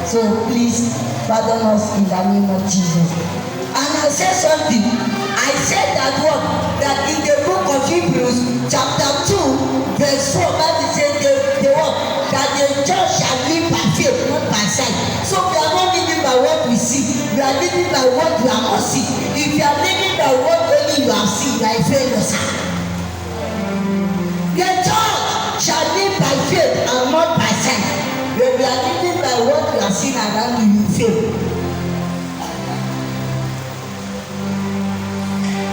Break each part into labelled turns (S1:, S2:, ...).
S1: So please pardon us in the name of Jesus. And I said something. I said that what? That in the book of Hebrews, chapter 2, verse 4, Bible says the what? That the church shall live by faith, not by sight. So we are not living by what we see. We are living by what we are not seeing. If you are living by what only you have seen, you are a failure, sir. The church shall live by faith and not by sight. When we are living by what we have seen around you, you fail.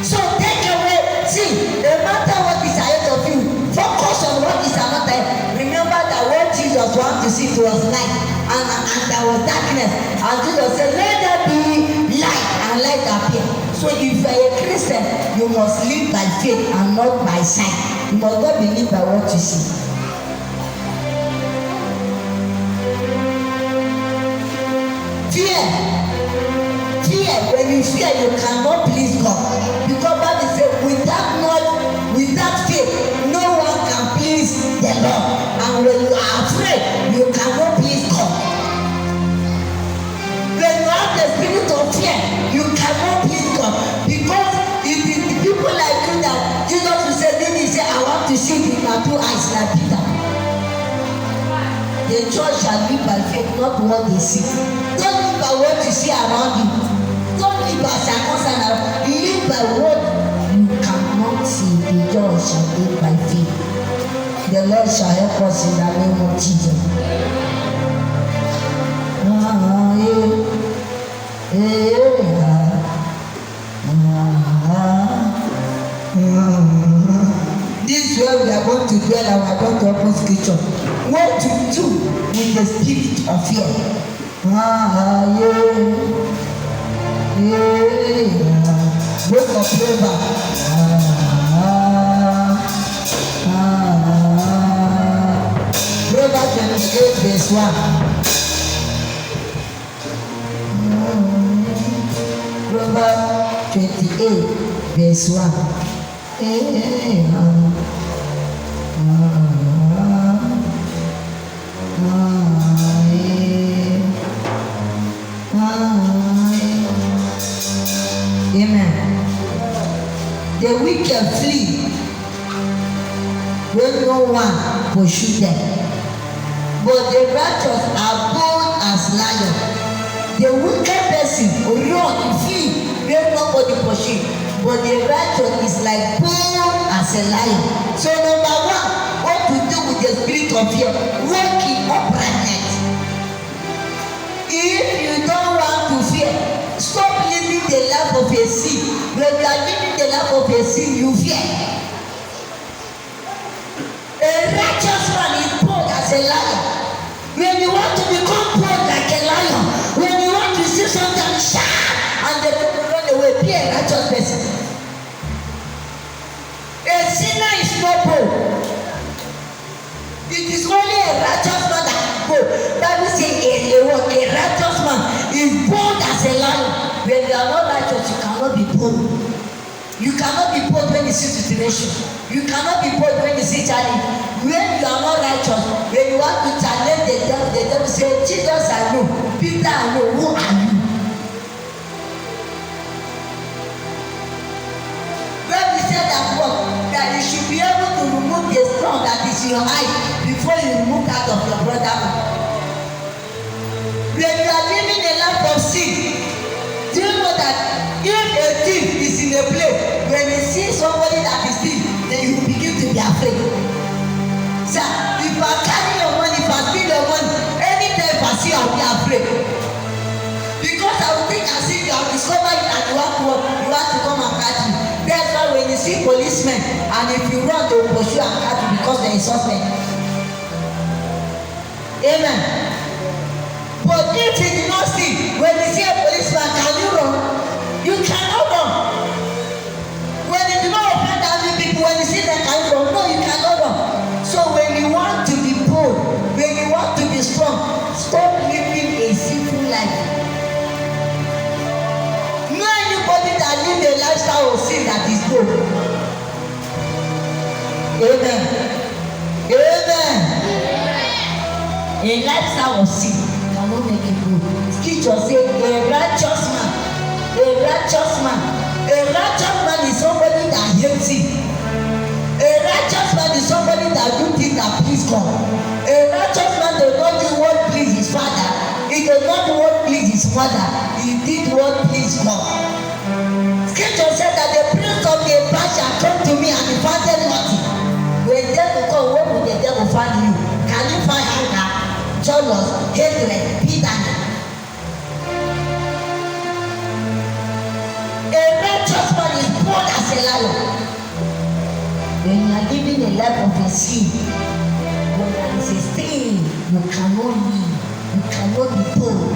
S1: So take away, see, no matter what is ahead of you, focus on what is not ahead. Remember that when Jesus wanted to see, it was light, and there was darkness. And Jesus said, let there be light, and light appear. So if you are a Christian, you must live by faith and not by sight. You must not believe by what you see. Fear, when you fear, you cannot please God. Because Bible says, without faith, no one can please the Lord. And when you are afraid, you cannot please God. When you have the spirit of fear, you cannot please God. Because it is the people like you that Jesus will say, then he said, I want to see with my 2 eyes like Peter. The church shall live by faith, not what they see. Don't live by what you see around you. Don't live by circumstances. Live by what you cannot see. The church shall live by faith. The Lord shall help us in the name of Jesus. This is where we are going to dwell and we are going to open scripture. What to do with the spirit of fear? Book of Proverbs. Proverbs 28 verse 1. Proverbs 28 verse 1. Amen. The wicked flee when no one pursue them, but the righteous are bold as lions. The wicked person run, flee when nobody pursue, but the righteous is like bold as a lion. So number one, what to do with the spirit of fear? Walk in uprightness. If you don't want to fear, stop living the life of a sin. When you are living the life of a sin, you fear. A righteous man is bold as a lion. When you want to become bold like a lion, when you want to see something sharp and the people run away, be a righteous person. A sinner is not bold. It is only a righteous man that is bold. Bible says a righteous man is bold as a lion. When you are not righteous, you cannot be bold. You cannot be bold when you see situation. You cannot be bold when you see challenge. When you are not righteous, when you want to challenge the devil say, Jesus I know, Peter I know, who are you? When we say that word, that you should be able to remove the stone that is in your eye before you remove that of your brother. When you are living a life of sin, do you know that if a thief is in a place, when he sees somebody that is thief, then you begin to be afraid. Sir, if I carry your money, if I steal your money, anytime if I see, I'll be afraid. Because I will think as if you have discovered it and you want to come and catch me. That's why when you see policemen and if you run, they will pursue and catch you because they are suspect. Amen. But if you do not see, when you see a policeman, can you run? You cannot run. When you do not offend other people, when you see them, can you run? No, you cannot run. So when you want to be bold, when you want to be strong, stop living a simple life. No anybody that live a lifestyle of sin that is bold. Amen. Amen. A lifestyle of sin cannot make you bold. scripture say a righteous man, is somebody that hates him. A righteous man is somebody that do things that please God. A righteous man does not do what please his father. He does not do what please his mother. He did what please God. Scripture said that the prince of the earth shall come to me and he found nothing. When the devil come, what will the devil find you? Can you find anger, jealous, hatred, bitterness? A righteous man is born as a lion. When you are living a life of a sin, when there is a sin, you cannot live. You cannot be bold.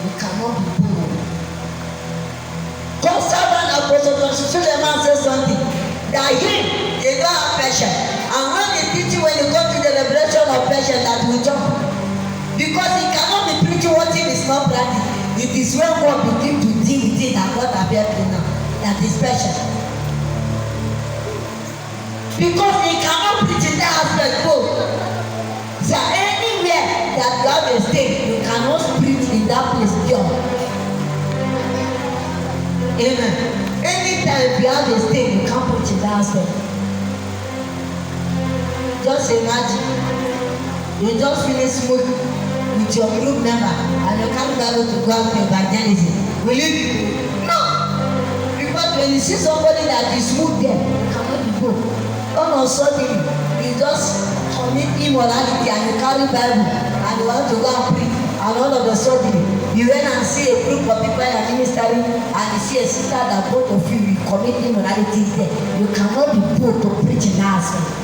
S1: You cannot be bold. God's servant Apostle John Suleiman says something that they don't have patience. And when they teach you, when you go to the revelation of patience, that will jump. Because he cannot be preaching what he is not practicing. It is when God begin to deal with it that God appears to now. That is patience. Because he cannot preach in that aspect both. So anywhere that you have a state, you cannot preach in that place pure. Amen. Anytime you have a state, you can't preach in that aspect. Just imagine, you just finish smoking with your group member and you can't be able to go out to evangelism. Will you? No. Because when you see somebody that is smooth there, you cannot be good. All of a sudden, you just commit immorality and you carry Bible and you want to go and preach, and all of a sudden, you went and see a group of people and ministering and you see a sister that both of you commit immorality there. You cannot be bold to preach in that aspect.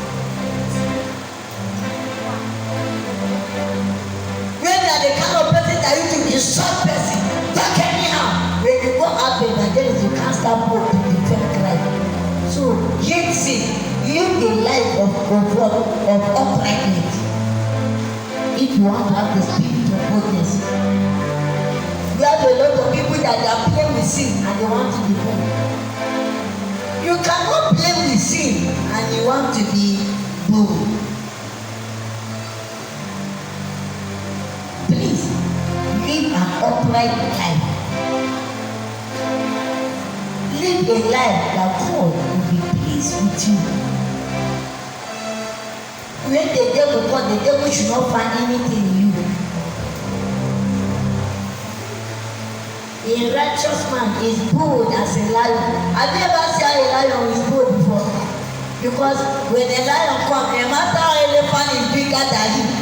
S1: When you are the kind of person that you to be a short person, talk anyhow. When you go out to evangelism, you can't start bold to defend Christ. So, yet sin. Live a life of uprightness. If you want to have the spirit of boldness, we have a lot of people that are playing with sin and they want to be bold. You cannot play with sin and you want to be bold. Please live an upright life. Live a life that God will be pleased with you. When the devil comes, the devil should not find anything in you. A righteous man is bold as a lion. Have you ever seen a lion is bold before? Because when a lion comes, no matter how elephant is bigger than him,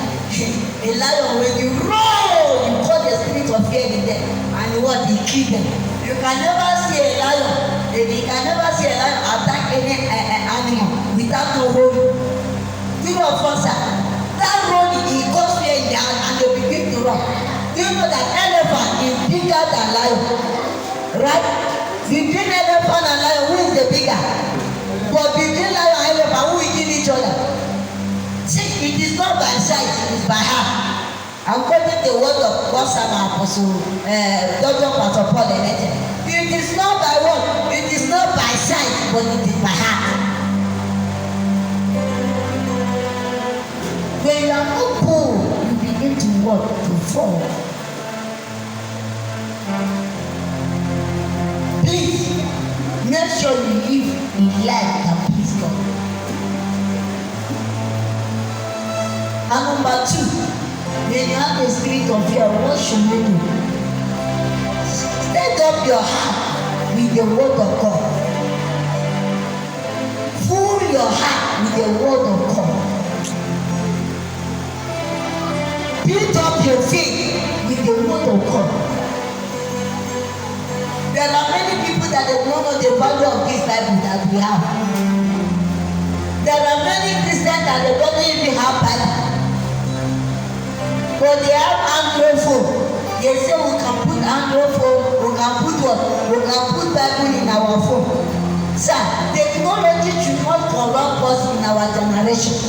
S1: a lion, when you roar, you call the spirit of fear in them, and what? He kill them. You can never see a lion. You can never see a lion attack any animal without no roll. Do you know what that roll he goes fear in the hand and they begin to run. Do you know that elephant is bigger than lion? Right? Between elephant and lion, who is the bigger? But between lion and elephant, who will kill each other? See, it is not by size, it is by heart. I'm quoting the word of God, Apostle Dr. Pastor Paul Elete. It is not by word, it is not by sight, but it is by heart. When you are not bold, you begin to walk, to fall. Please make sure you live a life that please God. And number two, when you have the spirit of fear, what should you do? Set up your heart with the word of God. Fill your heart with the word of God. Build up your faith with the word of God. There are many people that don't know the value of this Bible that we have. There are many Christians that they don't even have Bible. But they have Android phone. They say we can put Android phone, we can put what? We can put Bible in our phone. Sir, technology should not corrupt us in our generation.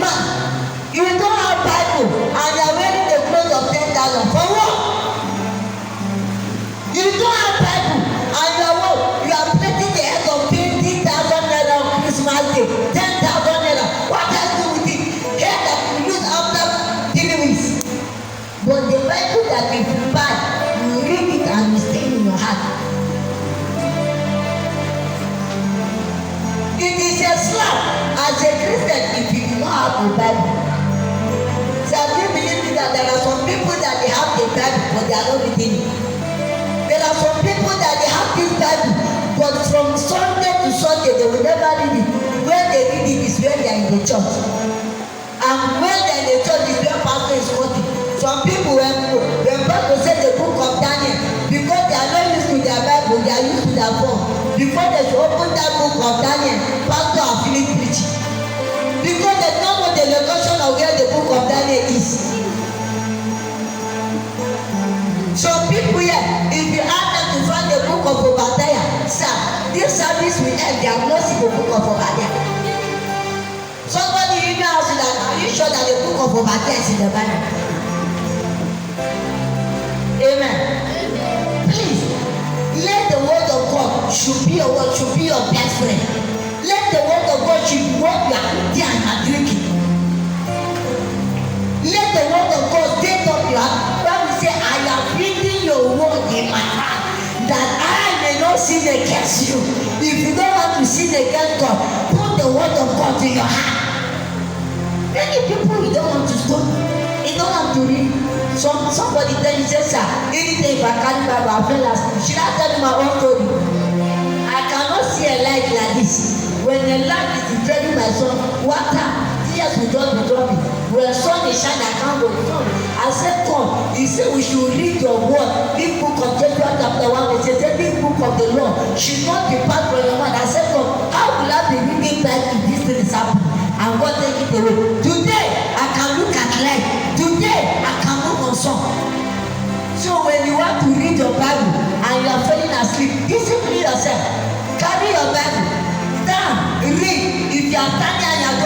S1: Man, you don't have Bible and you are wearing a cloth of 10,000 for what? You don't have Bible and you are what? You are plating the head of 20,000 naira on Christmas Day, 10,000 naira. What else do with it? Hair that we use after 3 weeks. But the Bible that we prepare, you read it and it stay in your heart. It is a slap as a Christian if you do not have the Bible. So I do believe that there are some people that they have the Bible but they are not reading it. There are some people that they have this Bible but from Sunday to Sunday they will never read it. When they read it is when they are in the church. And when they are in the church is when pastor is quoting. Some people when pastor say the book of Daniel, because they are not used to their Bible, they are used to their phone. Before they should open that book of Daniel, pastor are finished preaching. Because they don't know the location of where the book of Daniel is. Some people here, if you ask them to find the book of Obadiah, sir, this service will end, they have not seen the book of Obadiah. Somebody even ask you that, are you sure that the book of Obadiah is in the Bible? Amen. Please, let the word of God should be your word, should be your best friend. Let the word of God should be what you are eating and are drinking. Let the word of God take up your heart. When we say, I am reading your word in my heart, that I may not sin against you. If you don't want to sin against God, put the word of God in your heart. Many people, you don't want to study, you don't want to read. Somebody tell you, say, sir, anything if I carry Bible, I fell asleep. Should I tell you my own story? I cannot see a light like this. When the light is telling my son, water, tears will just be dropping. When the sun is shining, I can't go to sun. I said, come. He said, we should read your word. This book of Joshua chapter 1, it says, this book of the law should not depart from your mind. I said, come, how will I be reading that if this thing is happening? And God take it away. Today, I can look at light. Today, I can move on song. So when you want to read your Bible and you are falling asleep, discipline yourself. Carry your Bible. Stand, read. If you are standing and you are